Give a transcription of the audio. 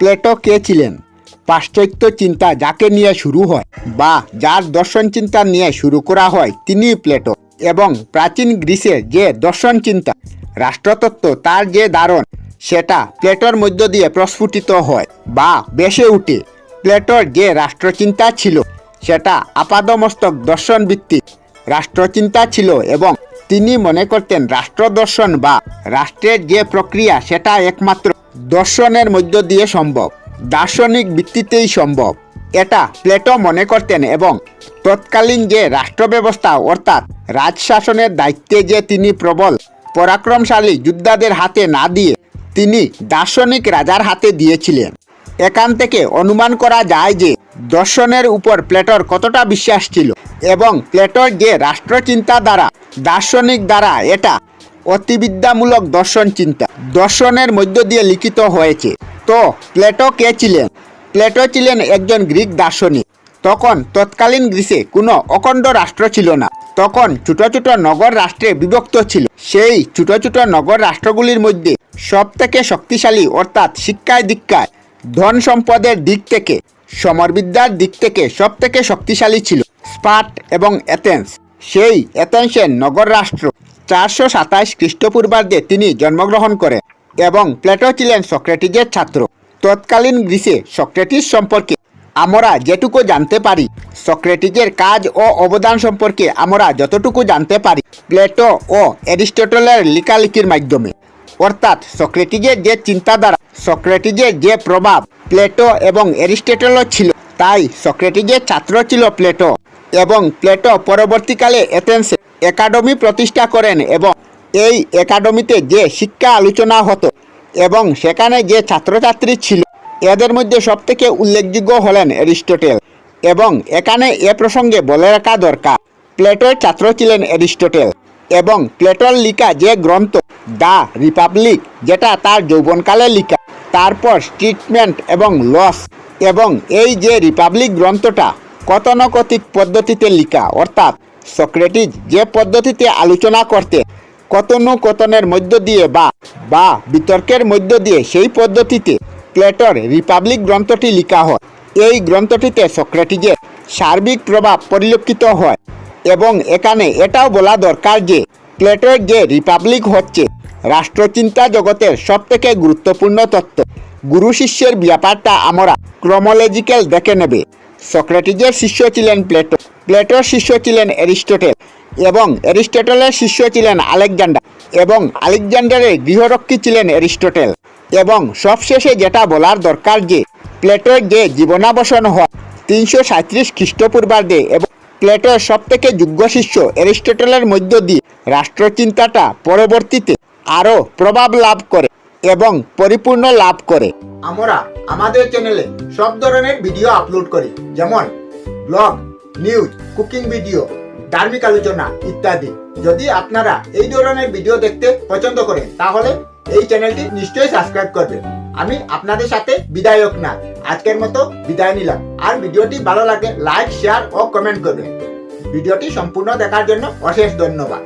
Plato কে ছিলেন? পাশ্চাত্য চিন্তা যাকে নিয়ে শুরু হয় বা যার দর্শন চিন্তা নিয়ে শুরু করা হয় তিনি প্লেটো। এবং প্রাচীন গ্রিসের যে দর্শন চিন্তা, রাষ্ট্রতত্ত্ব, তার যে ধারণ, সেটা প্লেটোর মধ্য দিয়ে প্রস্ফুটিত হয় বা বেসে উঠে। প্লেটোর যে রাষ্ট্রচিন্তা ছিল সেটা আপাদমস্তক দর্শন ভিত্তিক রাষ্ট্রচিন্তা ছিল এবং তিনি মনে করতেন রাষ্ট্র দর্শন বা রাষ্ট্রের যে প্রক্রিয়া সেটা একমাত্র দর্শনের মধ্য দিয়ে সম্ভব, দার্শনিক ভিত্তিতেই সম্ভব। এটা প্লেটো মনে করতেন এবং তৎকালীন যে রাষ্ট্র ব্যবস্থা অর্থাৎ রাজশাসনের দায়িত্বে যে তিনি প্রবল পরাক্রমশালী যোদ্ধাদের হাতে না দিয়ে তিনি দার্শনিক রাজার হাতে দিয়েছিলেন। এখান থেকে অনুমান করা যায় যে দর্শনের উপর প্লেটোর কতটা বিশ্বাস ছিল এবং প্লেটোর যে রাষ্ট্রচিন্তা দ্বারা দার্শনিক দ্বারা এটা অতিবিদ্যামূলক দর্শন চিন্তা দর্শনের মধ্য দিয়ে লিখিত হয়েছে। তো প্লেটো কে ছিলেন? প্লেটো ছিলেন একজন গ্রিক দার্শনিক। তখন তৎকালীন গ্রিসে কোনো অখণ্ড রাষ্ট্র ছিল না। তখন ছোট ছোট নগর রাষ্ট্রে বিভক্ত ছিল। সেই ছোট ছোট নগর রাষ্ট্রগুলির মধ্যে সব থেকে শক্তিশালী অর্থাৎ শিক্ষায় দীক্ষায় ধন সম্পদের দিক থেকে সমরবিদ্যার দিক থেকে সব থেকে শক্তিশালী ছিল স্পার্ট এবং এথেন্স। সেই এথেন্সের নগর রাষ্ট্র 427 খ্রিস্টপূর্বাব্দে তিনি জন্মগ্রহণ করেন এবং প্লেটো ছিলেন সক্রেটিসের ছাত্র। তৎকালীন গ্রিসে সক্রেটিস সম্পর্কে আমরা যেটুকু জানতে পারি, সক্রেটিসের কাজ ও অবদান সম্পর্কে আমরা যতটুকু জানতে পারি প্লেটো ও অ্যারিস্টটলের লেখালেখির মাধ্যমে। অর্থাৎ সক্রেটিসের যে চিন্তাধারা, সক্রেটিসের যে প্রভাব প্লেটো এবং অ্যারিস্টটলও ছিল, তাই সক্রেটিসের ছাত্র ছিল প্লেটো। এবং প্লেটো পরবর্তীকালে এথেন্সে একাডেমি প্রতিষ্ঠা করেন এবং এই একাডেমিতে যে শিক্ষা আলোচনা হতো এবং সেখানে যে ছাত্রছাত্রী ছিল এদের মধ্যে সবথেকে উল্লেখযোগ্য হলেন অ্যারিস্টটল। এবং এখানে এ প্রসঙ্গে বলে রাখা দরকার, প্লেটোর ছাত্র ছিলেন অ্যারিস্টটল এবং প্লেটোর লেখা যে গ্রন্থ দ্য রিপাবলিক, যেটা তার যৌবনকালে লেখা, তারপর স্টেটমেন্ট এবং লস, এবং এই যে রিপাবলিক গ্রন্থটা কথনকথিক পদ্ধতিতে লেখা, অর্থাৎ সক্রেটিস যে পদ্ধতিতে আলোচনা করতেন কথনের মধ্য দিয়ে বা বিতর্কের মধ্য দিয়ে, সেই পদ্ধতিতে প্লেটোর রিপাবলিক গ্রন্থটি লেখা হয়। এই গ্রন্থটিতে সক্রেটিসের সার্বিক প্রভাব পরিলক্ষিত হয় এবং এখানে এটাও বলা দরকার যে প্লেটোর যে রিপাবলিক হচ্ছে রাষ্ট্রচিন্তা জগতের সবথেকে গুরুত্বপূর্ণ তত্ত্ব। গুরু শিষ্যের ব্যাপারটা আমরা ক্রোমোলজিক্যাল দেখে নেবে। সক্রেটিসের শিষ্য ছিলেন প্লেটো, প্লেটোর শিষ্য ছিলেন অ্যারিস্টটল এবং অ্যারিস্টটলের শিষ্য ছিলেন আলেকজান্ডার এবং আলেকজান্ডারের গৃহরক্ষী ছিলেন অ্যারিস্টটল। এবং সবশেষে যেটা বলার দরকার যে প্লেটোর যে জীবনাবসান হয় 337 খ্রিস্টপূর্বাব্দে এবং প্লেটোর সবথেকে যোগ্য শিষ্য অ্যারিস্টটলের মধ্য দিয়ে রাষ্ট্রচিন্তাটা পরবর্তীতে আরও প্রভাব লাভ করে এবং পরিপূর্ণ লাভ করে। আমরা আমাদের চ্যানেলে সব ধরনের ভিডিও আপলোড করি, যেমন ব্লগ, নিউজ, কুকিং ভিডিও, ধার্মিক আলোচনা ইত্যাদি। যদি আপনারা এই ধরনের ভিডিও দেখতে পছন্দ করেন তাহলে এই চ্যানেলটি নিশ্চয়ই সাবস্ক্রাইব করবেন। আমি আপনাদের সাথে বিদায়ক না, আজকের মতো বিদায় নিলাম। আর ভিডিওটি ভালো লাগলে লাইক, শেয়ার ও কমেন্ট করবেন। ভিডিওটি সম্পূর্ণ দেখার জন্য অশেষ ধন্যবাদ।